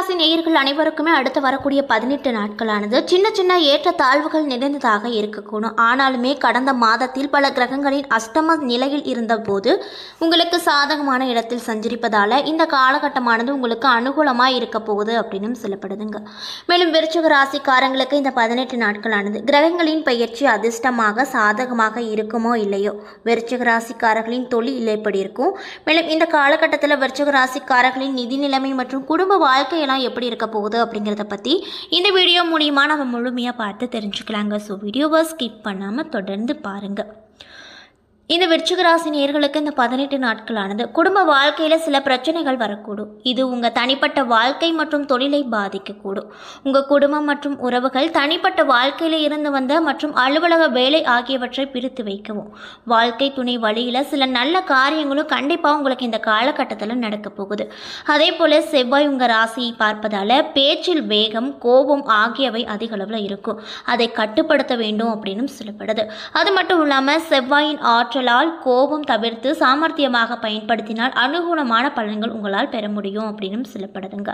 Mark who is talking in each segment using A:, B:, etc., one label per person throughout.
A: ராசி நேயர்கள் அனைவருக்குமே அடுத்து வரக்கூடிய 18 நாட்களானது சின்ன சின்ன ஏற்ற தாழ்வுகள் நிறைந்ததாக இருக்கக்கூடும். ஆனாலுமே கடந்த மாதத்தில் பல கிரகங்களின் அஷ்டம நிலையில் இருந்தபோது உங்களுக்கு சாதகமான இடத்தில் சஞ்சரிப்பதால இந்த காலகட்டமானது உங்களுக்கு அனுகூலமாக இருக்க போகுது அப்படின்னு சொல்லப்படுதுங்க. மேலும் விருச்சிக ராசிக்காரங்களுக்கு இந்த 18 நாட்களானது கிரகங்களின் பெயர்ச்சி அதிர்ஷ்டமாக சாதகமாக இருக்குமோ இல்லையோ, விருச்சிக ராசிக்காரர்களின் தொழில் எப்படி இருக்கும், மேலும் இந்த காலகட்டத்தில் விருச்சிக ராசிக்காரர்களின் நிதி நிலைமை மற்றும் குடும்ப வாழ்க்கையெல்லாம் எப்படி இருக்க போகுது அப்படிங்கிறத பற்றி இந்த வீடியோ மூலிமா நம்ம முழுமையாக பார்த்து தெரிஞ்சுக்கலாங்க. ஸோ வீடியோவை ஸ்கிப் பண்ணாமல் தொடர்ந்து பாருங்கள். இந்த விருச்சிக ராசி நேயர்களுக்கு இந்த 18 நாட்களானது குடும்ப வாழ்க்கையில் சில பிரச்சனைகள் வரக்கூடும். இது உங்கள் தனிப்பட்ட வாழ்க்கை மற்றும் தொழிலை பாதிக்கக்கூடும். உங்கள் குடும்பம் மற்றும் உறவுகள் தனிப்பட்ட வாழ்க்கையில் இருந்து வந்த மற்றும் அலுவலக வேலை ஆகியவற்றை பிரித்து வைக்கவும். வாழ்க்கை துணை வழியில் சில நல்ல காரியங்களும் கண்டிப்பாக உங்களுக்கு இந்த காலகட்டத்தில் நடக்க போகுது. அதே போல் செவ்வாய் உங்கள் ராசியை பார்ப்பதால் பேச்சில் வேகம், கோபம் ஆகியவை அதிக அளவில் இருக்கும். அதை கட்டுப்படுத்த வேண்டும் அப்படின்னு சொல்லப்படுது. அது மட்டும் இல்லாமல் செவ்வாயின் ஆற்றலால் கோபம் தவிர்த்து சாமர்த்தியமாக பயன்படுத்தினால் அனுகூலமான பலன்கள் உங்களால் பெற முடியும் அப்படின்னு சொல்லப்படுதுங்க.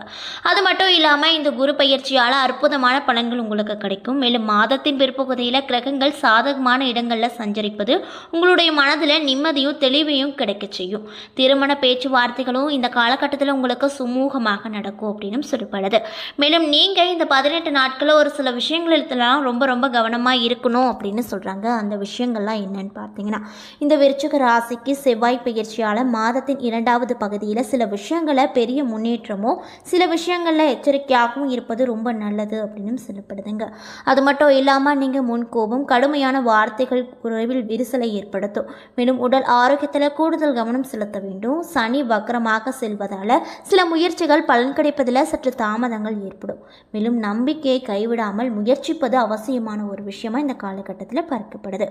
A: அது மட்டும் இல்லாமல் இந்த குரு பயிற்சியால் அற்புதமான பலன்கள் உங்களுக்கு கிடைக்கும். மேலும் மாதத்தின் பிற்பகுதியில் கிரகங்கள் சாதகமான இடங்களில் சஞ்சரிப்பது உங்களுடைய மனதில் நிம்மதியும் தெளிவையும் கிடைக்க செய்யும். திருமண பேச்சுவார்த்தைகளும் இந்த காலகட்டத்தில் உங்களுக்கு சுமூகமாக நடக்கும் அப்படின்னு சொல்லப்படுது. மேலும் நீங்கள் இந்த 18 நாட்களில் ஒரு சில விஷயங்களெல்லாம் ரொம்ப கவனமாக இருக்கணும் அப்படின்னு சொல்கிறாங்க. அந்த விஷயங்கள்லாம் என்னன்னு பார்த்தீங்கன்னா, இந்த விருச்சிக ராசிக்கு செவ்வாய் பயிற்சியால் மாதத்தின் 2வது பகுதியில் சில விஷயங்களை பெரிய முன்னேற்றமோ சில விஷயங்களில் எச்சரிக்கையாகவும் இருப்பது ரொம்ப நல்லது அப்படின்னு சொல்லப்படுதுங்க. அது மட்டும் இல்லாமல் நீங்கள் முன்கோபம், கடுமையான வார்த்தைகள் குறைவில் விரிசலை ஏற்படுத்தும். மேலும் உடல் ஆரோக்கியத்தில் கூடுதல் கவனம் செலுத்த வேண்டும். சனி வக்கரமாக செல்வதால் சில முயற்சிகள் பலன் கிடைப்பதில் சற்று தாமதங்கள் ஏற்படும். மேலும் நம்பிக்கையை கைவிடாமல் முயற்சிப்பது அவசியமான ஒரு விஷயமா இந்த காலகட்டத்தில் பார்க்கப்படுது.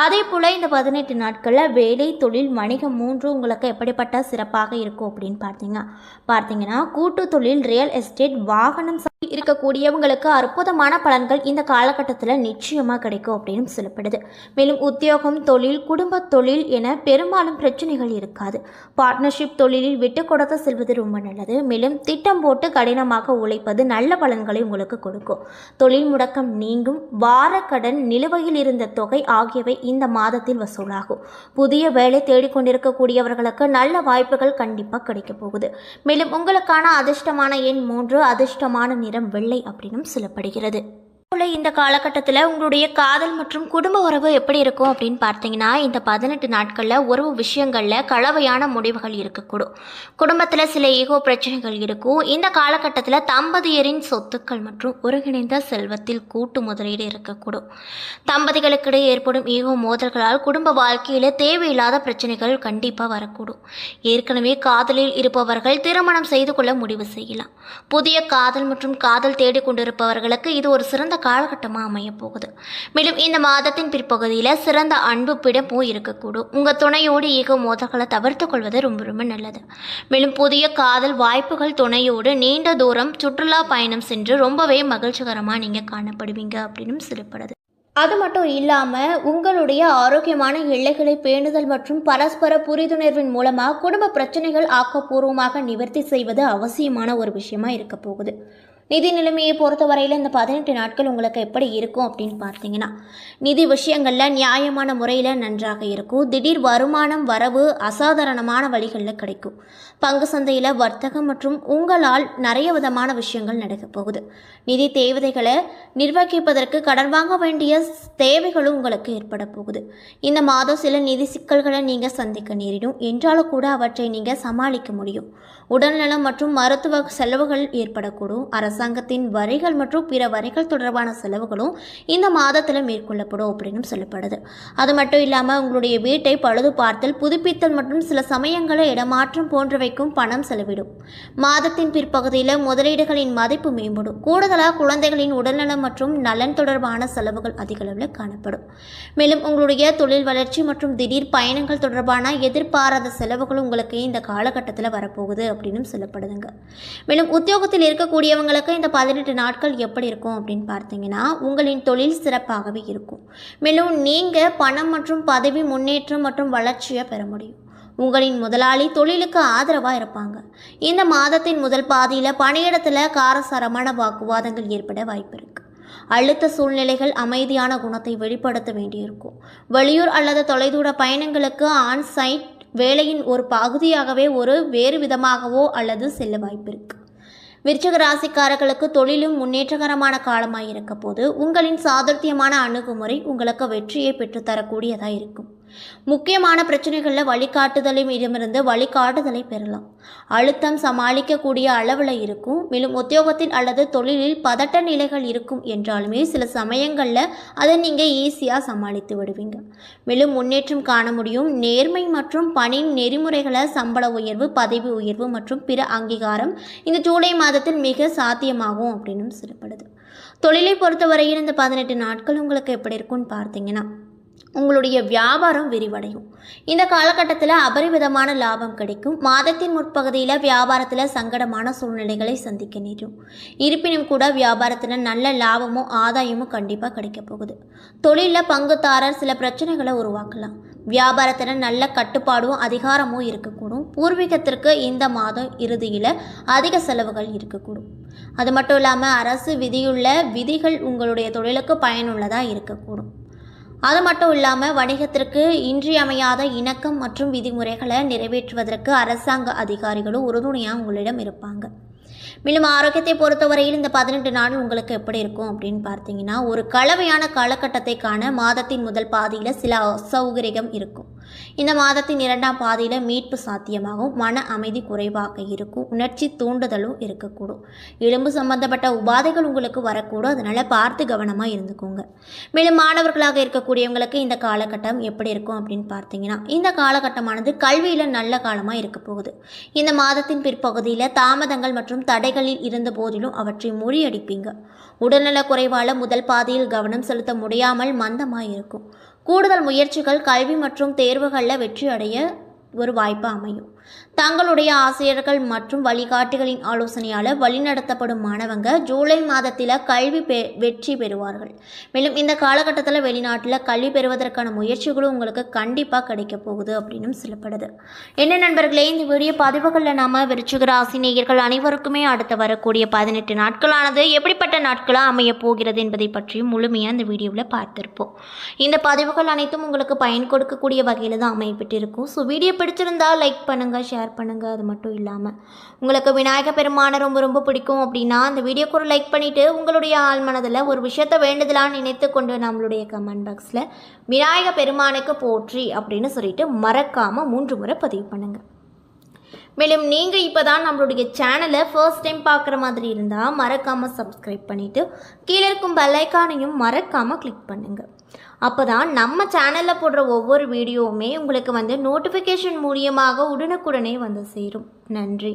A: அதே போல் இந்த 18 நாட்களில் வேலை, தொழில், வணிகம் 3 உங்களுக்கு எப்படிப்பட்ட சிறப்பாக இருக்கும் அப்படின்னு பார்த்தீங்கன்னா கூட்டு தொழில், ரியல் எஸ்டேட், வாகனம் இருக்கக்கூடியவங்களுக்கு அற்புதமான பலன்கள் இந்த காலகட்டத்தில் நிச்சயமாக கிடைக்கும் அப்படின்னு சொல்லப்படுது. மேலும் உத்தியோகம், தொழில், குடும்ப தொழில் என பெரும்பாலும் பிரச்சனைகள் இருக்காது. பார்ட்னர்ஷிப் தொழிலில் விட்டு கொடுத்து செல்வது ரொம்ப நல்லது. மேலும் திட்டம் போட்டு கடினமாக உழைப்பது நல்ல பலன்களை உங்களுக்கு கொடுக்கும். தொழில் முடக்கம் நீங்கும். வார கடன், நிலுவையில் இருந்த தொகை ஆகியவை இந்த மாதத்தில் வசூலாகும். புதிய வேலை தேடிக்கொண்டிருக்கக்கூடியவர்களுக்கு நல்ல வாய்ப்புகள் கண்டிப்பாக கிடைக்க போகுது. மேலும் உங்களுக்கான அதிர்ஷ்டமான எண் 3, அதிர்ஷ்டமான நிறம் வெள்ளை அப்படின்னு சொல்லப்படுகிறது. இந்த காலகட்டத்தில் உங்களுடைய காதல் மற்றும் குடும்ப உறவு எப்படி இருக்கும் அப்படின்னு பார்த்தீங்கன்னா, இந்த 18 நாட்களில் உறவு விஷயங்களில் கலவையான முடிவுகள் இருக்கக்கூடும். குடும்பத்தில் சில ஈகோ பிரச்சனைகள் இருக்கும். இந்த காலகட்டத்தில் தம்பதியரின் சொத்துக்கள் மற்றும் ஒருங்கிணைந்த செல்வத்தில் கூட்டு முதலீடு இருக்கக்கூடும். தம்பதிகளுக்கிடையே ஏற்படும் ஈகோ மோதல்களால் குடும்ப வாழ்க்கையில் தேவையில்லாத பிரச்சனைகள் கண்டிப்பாக வரக்கூடும். ஏற்கனவே காதலில் இருப்பவர்கள் திருமணம் செய்து கொள்ள முடிவு செய்யலாம். புதிய காதல் மற்றும் காதல் தேடிக்கொண்டிருப்பவர்களுக்கு இது ஒரு சிறந்த காலகட்டமாக அமைய போகுது. மேலும் இந்த மாதத்தின் பிற்பகுதியில் சிறந்த அன்பு பிடிப்பும் இருக்கக்கூடும். உங்கள் துணையோடு ஈகோ மோதல்களை தவிர்த்து கொள்வது ரொம்ப நல்லது. மேலும் புதிய காதல் வாய்ப்புகள், துணையோடு நீண்ட தூரம் சுற்றுலா பயணம் சென்று ரொம்பவே மகிழ்ச்சிகரமாக நீங்கள் காணப்படுவீங்க அப்படின்னு சொல்லப்படுது. அது மட்டும் இல்லாமல் உங்களுடைய ஆரோக்கியமான எல்லைகளை பேணுதல் மற்றும் பரஸ்பர புரிந்துணர்வின் மூலமாக குடும்ப பிரச்சனைகள் ஆக்கப்பூர்வமாக நிவர்த்தி செய்வது அவசியமான ஒரு விஷயமா இருக்க போகுது. நிதி நிலைமையை பொறுத்தவரையில் இந்த 18 நாட்கள் உங்களுக்கு எப்படி இருக்கும் அப்படின்னு பார்த்தீங்கன்னா, நிதி விஷயங்களில் நியாயமான முறையில் நன்றாக இருக்கும். திடீர் வருமானம் வரவு அசாதாரணமான வழிகளில் கிடைக்கும். பங்கு சந்தையில் வர்த்தகம் மற்றும் உங்களால் நிறைய விதமான விஷயங்கள் நடக்க போகுது. நிதி தேவைகளை நிர்வகிப்பதற்கு கடன் வாங்க வேண்டிய தேவைகளும் உங்களுக்கு ஏற்பட போகுது. இந்த மாதம் சில நிதி சிக்கல்களை நீங்கள் சந்திக்க நேரிடும். என்றாலும் கூட அவற்றை நீங்கள் சமாளிக்க முடியும். உடல்நலம் மற்றும் மருத்துவ செலவுகள் ஏற்படக்கூடும். அரசாங்கத்தின் வரிகள் மற்றும் பிற வரிகள் தொடர்பான செலவுகளும் இந்த மாதத்தில் மேற்கொள்ளப்படும் அப்படின்னு சொல்லப்படுது. அது மட்டும் இல்லாமல் உங்களுடைய வீட்டை பழுது பார்த்தல், புதுப்பித்தல் மற்றும் சில சமயங்களை இடமாற்றம் போன்றவைக்கும் பணம் செலவிடும். மாதத்தின் பிற்பகுதியில் முதலீடுகளின் மதிப்பு மேம்படும். கூடுதலாக குழந்தைகளின் உடல்நலம் மற்றும் நலன் தொடர்பான செலவுகள் அதிக அளவில் காணப்படும். மேலும் உங்களுடைய தொழில் வளர்ச்சி மற்றும் திடீர் பயணங்கள் தொடர்பான எதிர்பாராத செலவுகள் உங்களுக்கு இந்த காலகட்டத்தில் வரப்போகுது அப்படின்னு சொல்லப்படுதுங்க. மேலும் உத்தியோகத்தில் இருக்கக்கூடியவங்களுக்கு இந்த 18 நாட்கள் எப்படி இருக்கும் அப்படின்னு பார்த்தீங்கன்னா, உங்களின் தொழில் சிறப்பாகவே இருக்கும். மேலும் நீங்கள் பணம் மற்றும் பதவி முன்னேற்றம் மற்றும் வளர்ச்சியை பெற முடியும். உங்களின் முதலாளி தொழிலுக்கு ஆதரவாக இருப்பாங்க. இந்த மாதத்தின் முதல் பாதியில் பணியிடத்தில் காரசாரமான வாக்குவாதங்கள் ஏற்பட வாய்ப்பு இருக்குது. அழுத்த சூழ்நிலைகள் அமைதியான குணத்தை வெளிப்படுத்த வேண்டியிருக்கும். வெளியூர் அல்லது தொலைதூர பயணங்களுக்கு ஆன்சைட் வேலையின் ஒரு பகுதியாகவே வேறு விதமாகவோ அல்லது செல்ல வாய்ப்பு இருக்கு. விருச்சிக ராசிக்காரர்களுக்கு தொழிலும் முன்னேற்றகரமான காலமாக இருக்க போது உங்களின் சாதுர்த்தியமான அணுகுமுறை உங்களுக்கு வெற்றியை பெற்றுத்தரக்கூடியதாக இருக்கும். முக்கியமான பிரச்சனைகளில் வழிகாட்டுதலிடமிருந்து வழிகாட்டுதலை பெறலாம். அழுத்தம் சமாளிக்கக்கூடிய அளவில் இருக்கும். மேலும் உத்தியோகத்தில் அல்லது தொழிலில் பதட்ட நிலைகள் இருக்கும் என்றாலுமே சில சமயங்களில் அதை நீங்கள் ஈஸியாக சமாளித்து விடுவீங்க. மேலும் முன்னேற்றம் காண முடியும். நேர்மை மற்றும் பணி நெறிமுறைகளை சம்பள உயர்வு, பதவி உயர்வு மற்றும் பிற அங்கீகாரம் இந்த ஜூலை மாதத்தில் மிக சாத்தியமாகும் அப்படின்னு சொல்லப்படுது. தொழிலை பொறுத்தவரையில் இந்த 18 நாட்கள் உங்களுக்கு எப்படி இருக்குன்னு பார்த்தீங்கன்னா, உங்களுடைய வியாபாரம் விரிவடையும். இந்த காலகட்டத்தில் அபரிவிதமான லாபம் கிடைக்கும். மாதத்தின் முற்பகுதியில் வியாபாரத்தில் சங்கடமான சூழ்நிலைகளை சந்திக்க நேரும். இருப்பினும் கூட வியாபாரத்தில் நல்ல லாபமும் ஆதாயமும் கண்டிப்பாக கிடைக்க போகுது. தொழிலில் பங்குதாரர் சில பிரச்சனைகளை உருவாக்கலாம். வியாபாரத்தில் நல்ல கட்டுப்பாடும் அதிகாரமும் இருக்கக்கூடும். பூர்வீகத்திற்கு இந்த மாதம் இறுதியில் அதிக செலவுகள் இருக்கக்கூடும். அது மட்டும் இல்லாமல் அரசு விதியுள்ள விதிகள் உங்களுடைய தொழிலுக்கு பயனுள்ளதாக இருக்கக்கூடும். அது மட்டும் இல்லாமல் வணிகத்திற்கு இன்றியமையாத இணக்கம் மற்றும் விதிமுறைகளை நிறைவேற்றுவதற்கு அரசாங்க அதிகாரிகளும் உறுதுணையாக உங்களிடம் இருப்பாங்க. மேலும் ஆரோக்கியத்தை பொறுத்தவரையில் இந்த 18 நாள் உங்களுக்கு எப்படி இருக்கும் அப்படின்னு பார்த்தீங்கன்னா, ஒரு கலவையான காலகட்டத்தை காண மாதத்தின் முதல் பாதியில் சில அசௌகரியம் இருக்கும். இந்த மாதத்தின் 2ஆம் பாதியில் மீட்பு சாத்தியமாகும். மன அமைதி குறைவாக இருக்கும். உணர்ச்சி தூண்டுதலும் இருக்கக்கூடும். எலும்பு சம்பந்தப்பட்ட உபாதைகள் உங்களுக்கு வரக்கூடும். அதனால் பார்த்து கவனமாக இருந்துக்கோங்க. மேலும் மாணவர்களாக இருக்கக்கூடியவங்களுக்கு இந்த காலகட்டம் எப்படி இருக்கும் அப்படின்னு பார்த்தீங்கன்னா, இந்த காலகட்டமானது கல்வியில் நல்ல காலமாக இருக்க போகுது. இந்த மாதத்தின் பிற்பகுதியில் தாமதங்கள் மற்றும் தடைகளில் இருந்த போதிலும் அவற்றை முறியடிப்பீங்க. உடல்நல குறைவால் முதல் பாதியில் கவனம் செலுத்த முடியாமல் மந்தமாக இருக்கும். கூடுதல் முயற்சிகள் கல்வி மற்றும் தேர்வுகளில் வெற்றி அடைய ஒரு வாய்ப்பு அமையும். தங்களுடைய ஆசிரியர்கள் மற்றும் வழிகாட்டிகளின் ஆலோசனையால் வழிநடத்தப்படும் மாணவங்க ஜூலை மாதத்தில் கல்வி வெற்றி பெறுவார்கள். மேலும் இந்த காலகட்டத்தில் வெளிநாட்டில் கல்வி பெறுவதற்கான முயற்சிகளும் உங்களுக்கு கண்டிப்பாக கிடைக்க போகுது அப்படின்னு சொல்லப்படுது. என்ன நண்பர்களே, இந்த வீடியோ பதிவுகளில் நாம் விருச்சிக ராசி நேயர்கள் அனைவருக்குமே அடுத்து வரக்கூடிய 18 நாட்களானது எப்படிப்பட்ட நாட்களாக அமைய போகிறது என்பதை பற்றியும் முழுமையாக இந்த வீடியோவில் பார்த்துருப்போம். இந்த பதிவுகள் அனைத்தும் உங்களுக்கு பயன் கொடுக்கக்கூடிய வகையில் தான் அமையப்பட்டிருக்கும். ஸோ வீடியோ பிடிச்சிருந்தால் லைக் பண்ணுங்கள், ஷேர் பண்ணுங்கள். அது மட்டும் இல்லாமல் உங்களுக்கு விநாயக பெருமானை ரொம்ப பிடிக்கும் அப்படின்னா அந்த வீடியோக்கு ஒரு லைக் பண்ணிவிட்டு உங்களுடைய ஆள் மனதில் ஒரு விஷயத்தை வேண்டுதலாக நினைத்து கொண்டு நம்மளுடைய கமெண்ட் பாக்ஸில் விநாயக பெருமானுக்கு போற்றி அப்படின்னு சொல்லிட்டு மறக்காமல் 3 முறை பதிவு பண்ணுங்கள். மேலும் நீங்கள் இப்போ தான் நம்மளுடைய சேனலை ஃபர்ஸ்ட் டைம் பார்க்குற மாதிரி இருந்தால் மறக்காமல் சப்ஸ்கிரைப் பண்ணிவிட்டு கீழே இருக்கும் பெல் ஐக்கானையும் மறக்காமல் கிளிக் பண்ணுங்கள். அப்போ தான் நம்ம சேனலில் போடுற ஒவ்வொரு வீடியோவுமே உங்களுக்கு நோட்டிஃபிகேஷன் மூலியமாக உடனுக்குடனே வந்து சேரும். நன்றி.